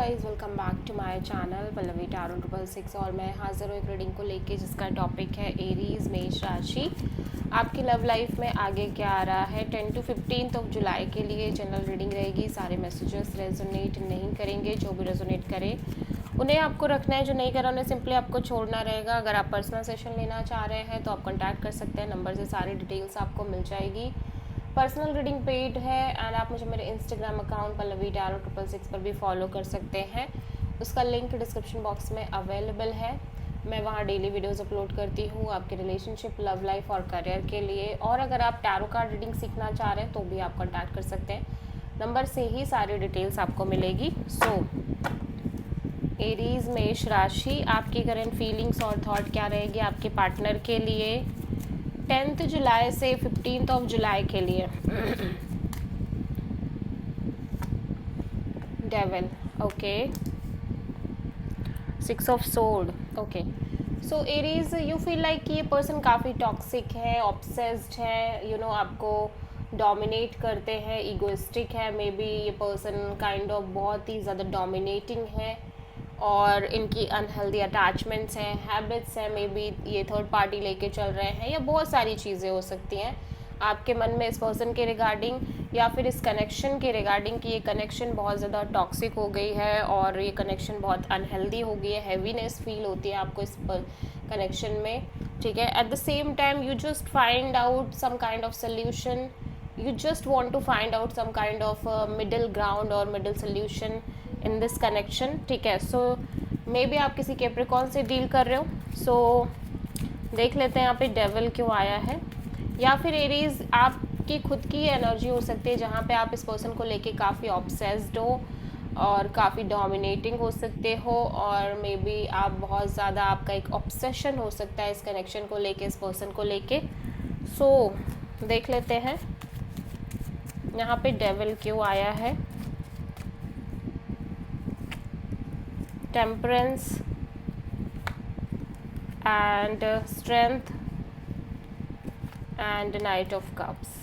Guys, welcome back to my channel Pallavi tarot 666 और मैं हाजिर हूँ एक रीडिंग को लेके जिसका टॉपिक है एरीज मेष राशि। आपकी लव लाइफ में आगे क्या आ रहा है 10 to 15 ऑफ जुलाई के लिए जनरल रीडिंग रहेगी। सारे मैसेजेस रेजोनेट नहीं करेंगे, जो भी रेजोनेट करे उन्हें आपको रखना है, जो नहीं करा उन्हें सिंपली आपको छोड़ना रहेगा। अगर आप पर्सनल सेशन लेना चाह रहे हैं तो आप कॉन्टैक्ट कर सकते हैं, नंबर से सारी डिटेल्स आपको मिल जाएगी। पर्सनल रीडिंग पेड है एंड आप मुझे मेरे इंस्टाग्राम अकाउंट पल्लवी टारो 666 पर भी फॉलो कर सकते हैं। उसका लिंक डिस्क्रिप्शन बॉक्स में अवेलेबल है। मैं वहाँ डेली वीडियोस अपलोड करती हूँ आपके रिलेशनशिप, लव लाइफ और करियर के लिए। और अगर आप टैरो कार्ड रीडिंग सीखना चाह रहे हैं तो भी आप कॉन्टैक्ट कर सकते हैं, नंबर से ही सारी डिटेल्स आपको मिलेगी। एरीज मेष राशि, आपकी करंट फीलिंग्स और थॉट क्या रहेगी आपके पार्टनर के लिए 10 जुलाई से 15 ऑफ जुलाई के लिए। Devil, okay, 6 of sword, okay. So Aries, you feel like कि ये पर्सन काफ़ी टॉक्सिक है, ऑब्सेस्ड है, आपको डोमिनेट करते हैं, ईगोइस्टिक है। मे बी ये पर्सन काइंड ऑफ बहुत ही ज़्यादा डोमिनेटिंग है और इनकी अनहेल्दी अटैचमेंट्स हैं, हैबिट्स हैं। मे बी ये थर्ड पार्टी लेके चल रहे हैं या बहुत सारी चीज़ें हो सकती हैं आपके मन में इस पर्सन के रिगार्डिंग या फिर इस कनेक्शन के रिगार्डिंग कि ये कनेक्शन बहुत ज़्यादा टॉक्सिक हो गई है और ये कनेक्शन बहुत अनहेल्दी हो गई है। हैवीनेस फील होती है आपको इस कनेक्शन में, ठीक है। At the same time you just find out some kind of solution, you just want to find out some kind of middle ground or middle solution in this connection, ठीक है। सो may be आप किसी Capricorn से deal कर रहे हो। सो देख लेते हैं यहाँ पे डेविल क्यों आया है। या फिर एरीज आपकी खुद की एनर्जी हो सकती है जहाँ पे आप इस पर्सन को लेके काफ़ी ऑब्सेस्ड हो और काफ़ी डोमिनेटिंग हो सकते हो, और मे बी आप बहुत ज़्यादा, आपका एक ऑब्सेशन हो सकता है इस कनेक्शन को लेके, इस पर्सन को लेके। सो देख लेते हैं यहाँ पे डेविल क्यों आया है। Temperance and strength and knight of cups.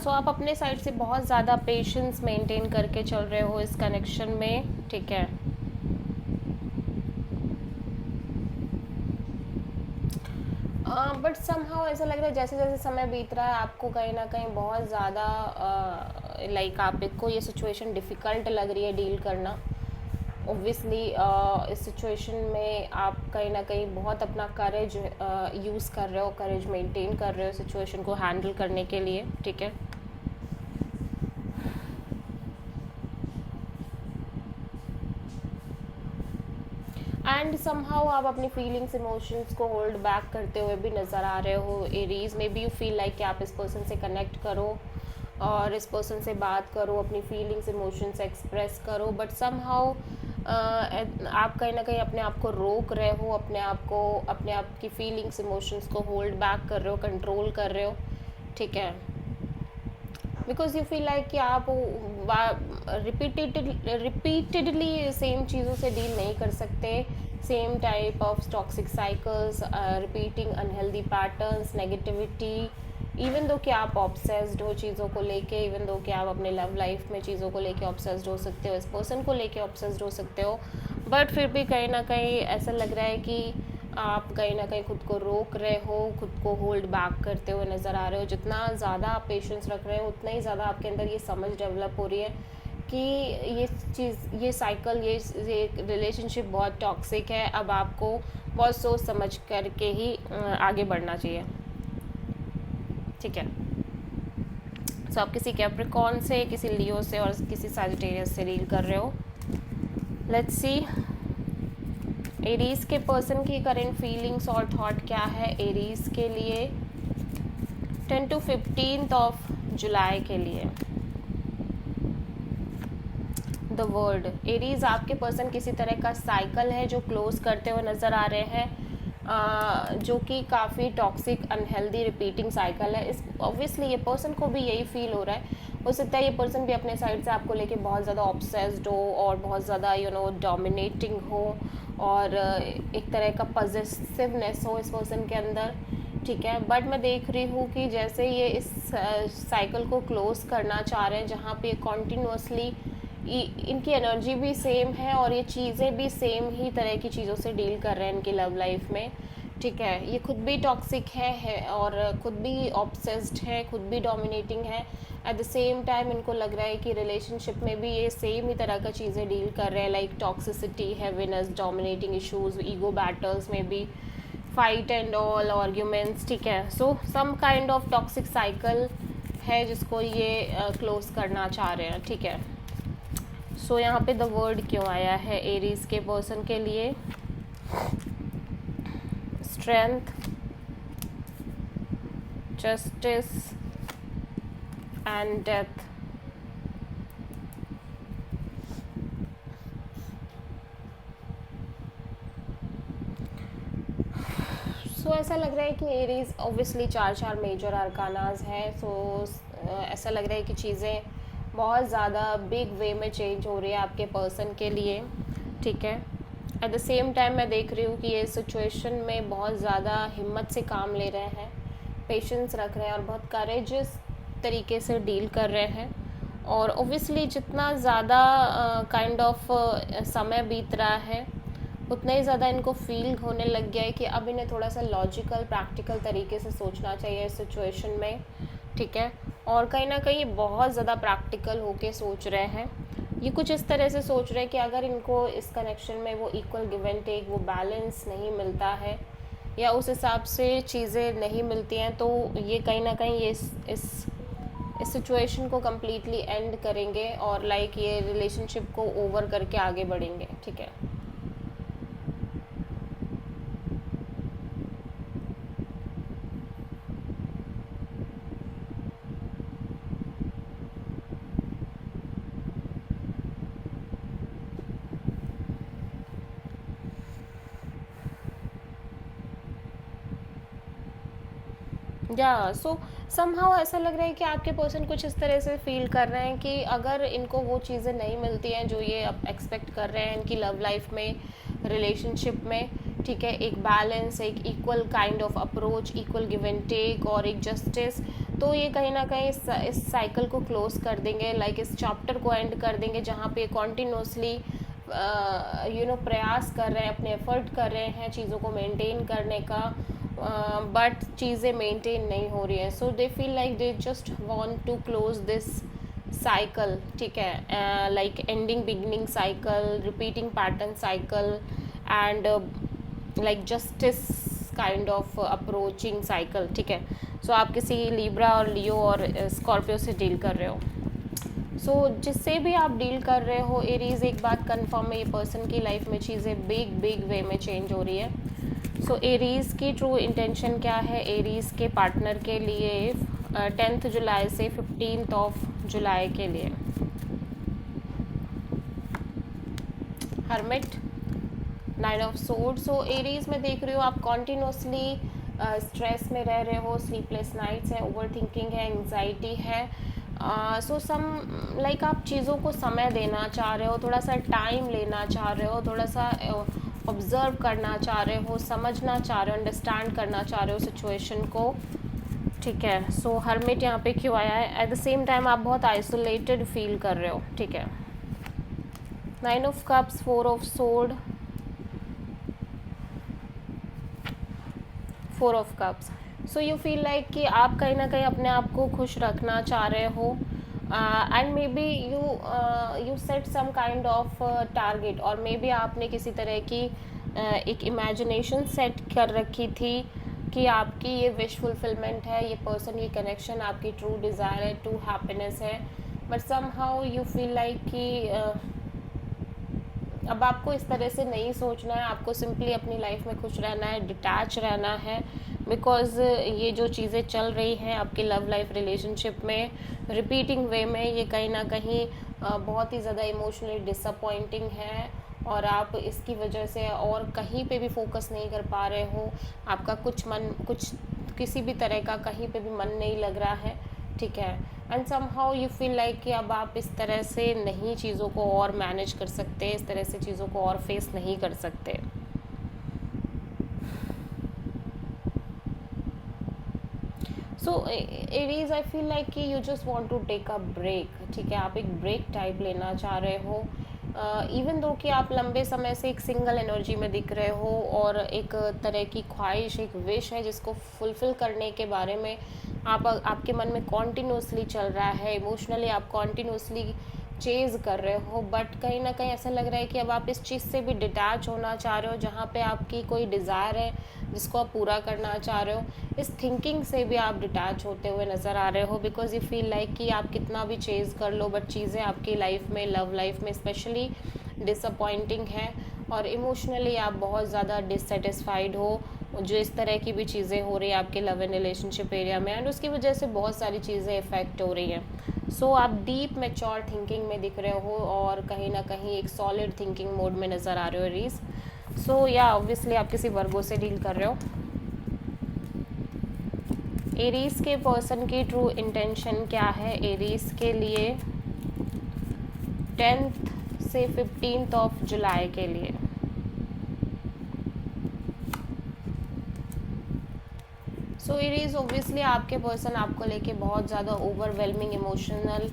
So आप अपने साइड से बहुत ज़्यादा पेशेंस मेंटेन करके चल रहे हो इस कनेक्शन में, ठीक है। बट समहाउ ऐसा लग रहा है जैसे जैसे समय बीत रहा है आपको कहीं ना कहीं बहुत ज़्यादा लाइक आपको ये सिचुएशन डिफ़िकल्ट लग रही है डील करना। ओब्वियसली इस सिचुएशन में आप कहीं ना कहीं बहुत अपना करेज यूज़ कर रहे हो, करेज मेंटेन कर रहे हो सिचुएशन को हैंडल करने के लिए, ठीक है। एंड समहाउ आप अपनी फीलिंग्स, इमोशंस को होल्ड बैक करते हुए भी नज़र आ रहे हो Aries. May be you feel like कि आप इस पर्सन से कनेक्ट करो और इस पर्सन से बात करो, अपनी फीलिंग्स, इमोशंस एक्सप्रेस करो, बट समहाउ आप कहीं ना कहीं अपने आप को रोक रहे हो, अपने आप की फीलिंग्स, इमोशंस को होल्ड बैक कर रहे हो, कंट्रोल कर रहे हो, ठीक है। बिकॉज यू फील लाइक कि आप रिपीटेडली सेम चीज़ों से डील नहीं कर सकते, same type of toxic cycles, repeating unhealthy patterns, negativity. Even though कि आप ऑब्सेस्ड हो चीज़ों को लेके, इवन दो कि आप अपने लव लाइफ में चीज़ों को लेके ऑब्सेस्ड हो सकते हो, इस पर्सन को लेके ऑब्सेस्ड हो सकते हो, बट फिर भी कहीं ना कहीं ऐसा लग रहा है कि आप कहीं ना कहीं खुद को रोक रहे हो, खुद को होल्ड बैक करते हुए नज़र आ रहे हो। जितना ज़्यादा आप पेशेंस रख रहे हो उतना ही ज़्यादा आपके अंदर ये समझ डेवलप हो रही है कि ये चीज़, ये साइकिल, ये रिलेशनशिप बहुत टॉक्सिक है। अब आपको बहुत सोच समझ करके ही आगे बढ़ना चाहिए, ठीक है। सो आप किसी कैप्रिकॉर्न से, किसी लियो से और किसी सजिटेरियस से डील कर रहे हो। लेट्स सी एरीज के पर्सन की करंट फीलिंग्स और थॉट क्या है एरीज के लिए 10 to 15 ऑफ जुलाई के लिए। द वर्ल्ड, एरीज आपके पर्सन किसी तरह का साइकिल है जो क्लोज करते हुए नज़र आ रहे हैं, जो कि काफ़ी टॉक्सिक, अनहेल्दी, रिपीटिंग साइकिल है। इस ऑब्वियसली ये पर्सन को भी यही फील हो रहा है। हो सकता है ये पर्सन भी अपने साइड से आपको लेके बहुत ज़्यादा ऑब्सेस्ड हो और बहुत ज़्यादा डोमिनेटिंग हो और एक तरह का पॉजिटिवनेस हो इस पर्सन के अंदर, ठीक है। बट मैं देख रही हूँ कि जैसे ये इस साइकिल को क्लोज करना चाह रहे हैं जहाँ पे कॉन्टीन्यूसली इनकी एनर्जी भी सेम है और ये चीज़ें भी सेम ही तरह की चीज़ों से डील कर रहे हैं इनकी लव लाइफ में, ठीक है। ये खुद भी टॉक्सिक है और खुद भी ऑब्सेस्ड है, खुद भी डोमिनेटिंग है। एट द सेम टाइम इनको लग रहा है कि रिलेशनशिप में भी ये सेम ही तरह का चीज़ें डील कर रहे हैं, like toxicity, heaviness, dominating issues, ego battles में भी, फाइट एंड ऑल, आर्ग्यूमेंट्स, ठीक है। So some kind of toxic cycle है जिसको ये क्लोज करना चाह रहे हैं, ठीक है। सो यहाँ पे द वर्ड क्यों आया है एरीज के पर्सन के लिए? Strength, justice and death. So ऐसा लग रहा है कि एरीज ऑब्वियसली चार मेजर अरकानाज हैं। सो ऐसा लग रहा है कि चीज़ें बहुत ज़्यादा बिग वे में चेंज हो रही है आपके पर्सन के लिए, ठीक है। एट द सेम टाइम मैं देख रही हूँ कि ये सिचुएशन में बहुत ज़्यादा हिम्मत से काम ले रहे हैं, पेशेंस रख रहे हैं और बहुत करेजियस तरीके से डील कर रहे हैं। और ओबियसली जितना ज़्यादा काइंड ऑफ समय बीत रहा है उतना ही ज़्यादा इनको फील होने लग गया है कि अब इन्हें थोड़ा सा लॉजिकल प्रैक्टिकल तरीके से सोचना चाहिए इस सिचुएशन में, ठीक है। और कहीं ना कहीं बहुत ज़्यादा प्रैक्टिकल होके सोच रहे हैं। ये कुछ इस तरह से सोच रहे हैं कि अगर इनको इस कनेक्शन में वो इक्वल गिव एंड टेक, वो बैलेंस नहीं मिलता है या उस हिसाब से चीज़ें नहीं मिलती हैं, तो ये कहीं ना कहीं ये इस सिचुएशन को कम्प्लीटली एंड करेंगे और लाइक ये रिलेशनशिप को ओवर करके आगे बढ़ेंगे, ठीक है। या सो समहाउ ऐसा लग रहा है कि आपके पर्सन कुछ इस तरह से फील कर रहे हैं कि अगर इनको वो चीज़ें नहीं मिलती हैं जो ये अब एक्सपेक्ट कर रहे हैं इनकी लव लाइफ में, रिलेशनशिप में, ठीक है, एक बैलेंस, एक equal kind of approach, equal give and take और एक जस्टिस, तो ये कहीं ना कहीं इस साइकिल को क्लोज कर देंगे, लाइक इस चैप्टर को एंड कर देंगे जहाँ पे कॉन्टीन्यूसली प्रयास कर रहे हैं, अपने एफर्ट कर रहे हैं चीज़ों को मेंटेन करने का, बट चीज़ें मेंटेन नहीं हो रही है। So they feel like they just want to close this cycle, ठीक है, like ending beginning cycle, repeating pattern cycle and like justice kind of approaching cycle, ठीक है। सो आप किसी लिब्रा और लियो और स्कॉर्पियो से डील कर रहे हो। सो जिससे भी आप डील कर रहे हो एरीज, एक बात कंफर्म है, ये पर्सन की लाइफ में चीज़ें बिग वे में चेंज हो रही है। सो एरीज की ट्रू इंटेंशन क्या है एरीज के पार्टनर के लिए 10 जुलाई से 15 जुलाई के लिए? Hermit, 9 of sword. So Aries में देख रही हो आप कॉन्टीन्यूसली स्ट्रेस में रह रहे हो, स्लीपलेस नाइट्स है, ओवर थिंकिंग है, एंग्जाइटी है। सो सम लाइक आप चीज़ों को समय देना चाह रहे हो, थोड़ा सा टाइम लेना चाह रहे हो, थोड़ा सा ऑब्ज़र्व करना चाह रहे हो, समझना चाह रहे हो, अंडरस्टैंड करना चाह रहे हो सिचुएशन को, ठीक है। सो हर्मिट यहाँ पे क्यों आया है? एट द सेम टाइम आप बहुत आइसोलेटेड फील कर रहे हो, ठीक है। 9 of cups, 4 of sword, 4 of cups. So you feel like कि आप कहीं ना कहीं अपने आप को खुश रखना चाह रहे हो and maybe you set some kind of target, और मे बी आपने किसी तरह की एक इमेजिनेशन सेट कर रखी थी कि आपकी ये विश फुलफिलमेंट है, ये पर्सन, ये कनेक्शन आपकी ट्रू डिज़ायर है, ट्रू हैप्पीनेस है, but somehow you feel like कि अब आपको इस तरह से नहीं सोचना है, आपको सिंपली अपनी लाइफ में खुश रहना है, डिटैच रहना है, बिकॉज़ ये जो चीज़ें चल रही हैं आपकी लव लाइफ रिलेशनशिप में रिपीटिंग वे में, ये कहीं ना कहीं बहुत ही ज़्यादा इमोशनली डिसअपॉइंटिंग है और आप इसकी वजह से और कहीं पे भी फोकस नहीं कर पा रहे हो, आपका कुछ किसी भी तरह का कहीं पे भी मन नहीं लग रहा है, ठीक है। And somehow you feel like कि अब आप इस तरह से नहीं चीज़ों को और मैनेज कर सकते, इस तरह से चीज़ों को और फेस नहीं कर सकते। So Aries I feel like कि you just want to take a break, ठीक है, आप एक ब्रेक टाइप लेना चाह रहे हो। इवन दो कि आप लंबे समय से एक सिंगल एनर्जी में दिख रहे हो और एक तरह की ख्वाहिश, एक विश है जिसको फुलफ़िल करने के बारे में आपके मन में कॉन्टिन्यूसली चल रहा है, इमोशनली आप कॉन्टिन्यूसली चेज़ कर रहे हो, बट कहीं ना कहीं ऐसा लग रहा है कि अब आप इस चीज़ से भी डिटैच होना चाह रहे हो, जहाँ पे आपकी कोई डिज़ायर है जिसको आप पूरा करना चाह रहे हो। इस थिंकिंग से भी आप डिटैच होते हुए नज़र आ रहे हो, बिकॉज यू फील लाइक कि आप कितना भी चेज़ कर लो बट चीज़ें आपकी लाइफ में, लव लाइफ में स्पेशली डिसअपॉइंटिंग है, और इमोशनली आप बहुत ज़्यादा डिससेटिस्फाइड हो जो इस तरह की भी चीज़ें हो रही है आपके लव एंड रिलेशनशिप एरिया में, एंड उसकी वजह से बहुत सारी चीज़ें इफ़ेक्ट हो रही हैं। सो आप डीप मैच्योर थिंकिंग में दिख रहे हो और कहीं ना कहीं एक सॉलिड थिंकिंग मोड में नज़र आ रहे हो एरीज। सो या ऑब्वियसली आप किसी वर्गो से डील कर रहे हो। एरीज के पर्सन की ट्रू इंटेंशन क्या है एरीज के लिए 10th से 15th ऑफ जुलाई के लिए? सो एरीज ऑब्वियसली आपके पर्सन आपको लेके बहुत ज़्यादा ओवरवेलमिंग इमोशनल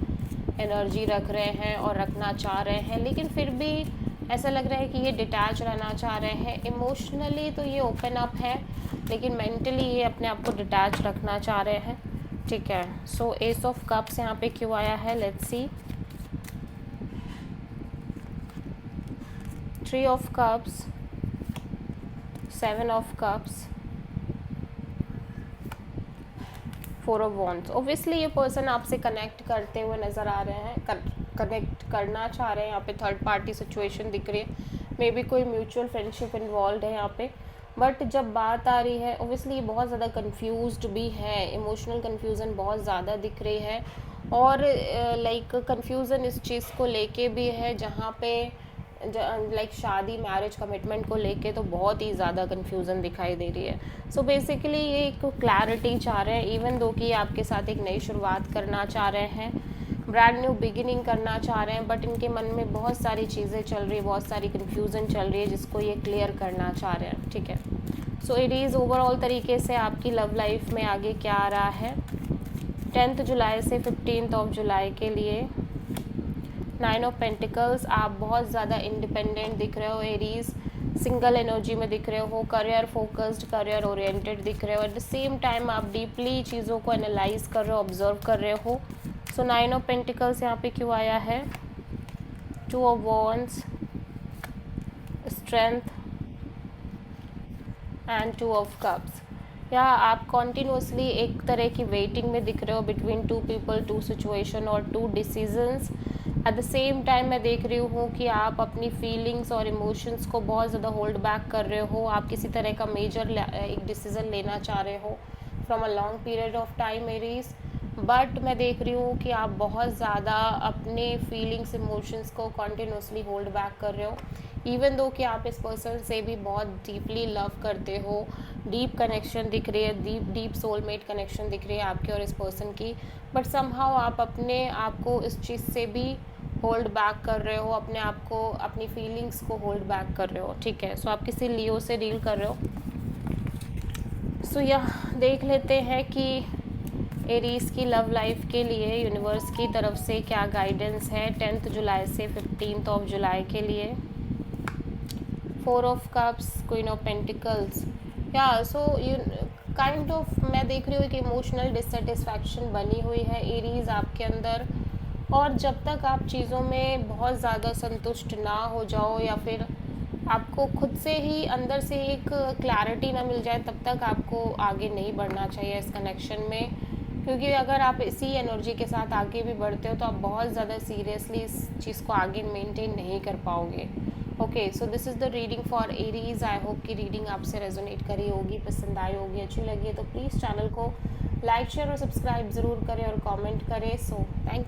एनर्जी रख रहे हैं और रखना चाह रहे हैं, लेकिन फिर भी ऐसा लग रहा है कि ये डिटैच रहना चाह रहे हैं। इमोशनली तो ये ओपन अप है, लेकिन मेंटली ये अपने आप को डिटैच रखना चाह रहे हैं, ठीक है। सो एस ऑफ कप्स यहाँ पे क्यों आया है, let's see. 3 of cups, 7 of cups, 4 of wands. Obviously ये पर्सन आपसे कनेक्ट करते हुए नज़र आ रहे हैं, कनेक्ट करना चाह रहे हैं। यहाँ पे थर्ड पार्टी सिचुएशन दिख रही है, मे बी कोई म्यूचुअल फ्रेंडशिप इन्वॉल्व है यहाँ पे, बट जब बात आ रही है ऑब्वियसली ये बहुत ज़्यादा कंफ्यूज्ड भी है, इमोशनल कंफ्यूजन बहुत ज़्यादा दिख रही है, और लाइक कंफ्यूजन इस चीज़ को लेके भी है जहाँ पे लाइक शादी, मैरिज, कमिटमेंट को लेके तो बहुत ही ज़्यादा कंफ्यूजन दिखाई दे रही है। सो बेसिकली ये एक क्लैरिटी चाह रहे हैं, इवन दो कि आपके साथ एक नई शुरुआत करना चाह रहे हैं, ब्रांड न्यू बिगिनिंग करना चाह रहे हैं, बट इनके मन में बहुत सारी चीज़ें चल रही है, बहुत सारी कन्फ्यूज़न चल रही है जिसको ये क्लियर करना चाह रहे हैं, ठीक है। सो इट इज़ ओवरऑल तरीके से आपकी लव लाइफ में आगे क्या आ रहा है 10th जुलाई से 15th ऑफ जुलाई के लिए। 9 ऑफ पेंटिकल्स, आप बहुत ज़्यादा इंडिपेंडेंट दिख रहे हो एरीज, सिंगल एनर्जी में दिख रहे हो, करियर फोकस्ड, करियर ओरिएंटेड दिख रहे हो, एट द सेम टाइम आप डीपली चीज़ों को एनालाइज कर रहे हो, ऑब्जर्व कर रहे हो। सो 9 ऑफ पेंटिकल्स यहाँ पे क्यों आया है, 2 of wands, strength and 2 of cups. या आप कॉन्टिन्यूसली एक तरह की वेटिंग में दिख रहे हो बिटवीन 2 पीपल, 2 सिचुएशन और 2 decisions. Eight the same time मैं देख रही हूँ कि आप अपनी फीलिंग्स और इमोशंस को बहुत ज़्यादा होल्ड बैक कर रहे हो, आप किसी तरह का मेजर एक डिसीज़न लेना चाह रहे हो from a long period of time Aries, but मैं देख रही हूँ कि आप बहुत ज़्यादा अपने फीलिंग्स, इमोशंस को कॉन्टिन्यूसली होल्ड बैक कर रहे हो, इवन दो कि आप इस पर्सन से भी बहुत डीपली लव करते हो, डीप कनेक्शन दिख रही है, डीप सोलमेट कनेक्शन दिख रही है आपके और इस पर्सन की, बट समहाउ आप अपने आप को इस चीज़ से भी होल्ड बैक कर रहे हो, अपने आप को, अपनी फीलिंग्स को होल्ड बैक कर रहे हो, ठीक है। सो आप किसी लियो से डील कर रहे हो। सो यह देख लेते हैं कि एरीज की लव लाइफ के लिए यूनिवर्स की तरफ से क्या गाइडेंस है 10th जुलाई से 15th ऑफ जुलाई के लिए। 4 of cups, queen of pentacles, या सो यू काइंड ऑफ मैं देख रही हूँ कि इमोशनल डिससेटिस्फैक्शन बनी हुई है एरीज आपके अंदर, और जब तक आप चीज़ों में बहुत ज़्यादा संतुष्ट ना हो जाओ या फिर आपको खुद से ही अंदर से एक क्लैरिटी ना मिल जाए, तब तक आपको आगे नहीं बढ़ना चाहिए इस कनेक्शन में, क्योंकि अगर आप इसी एनर्जी के साथ आगे भी बढ़ते हो तो आप बहुत ज़्यादा सीरियसली इस चीज़ को आगे मेंटेन नहीं कर पाओगे। Okay, so this is the reading for Aries. I hope कि रीडिंग आपसे रेजोनेट करी होगी, पसंद आई होगी, अच्छी लगी है तो प्लीज़ चैनल को लाइक, शेयर और सब्सक्राइब ज़रूर करें और कमेंट करें। So thank you.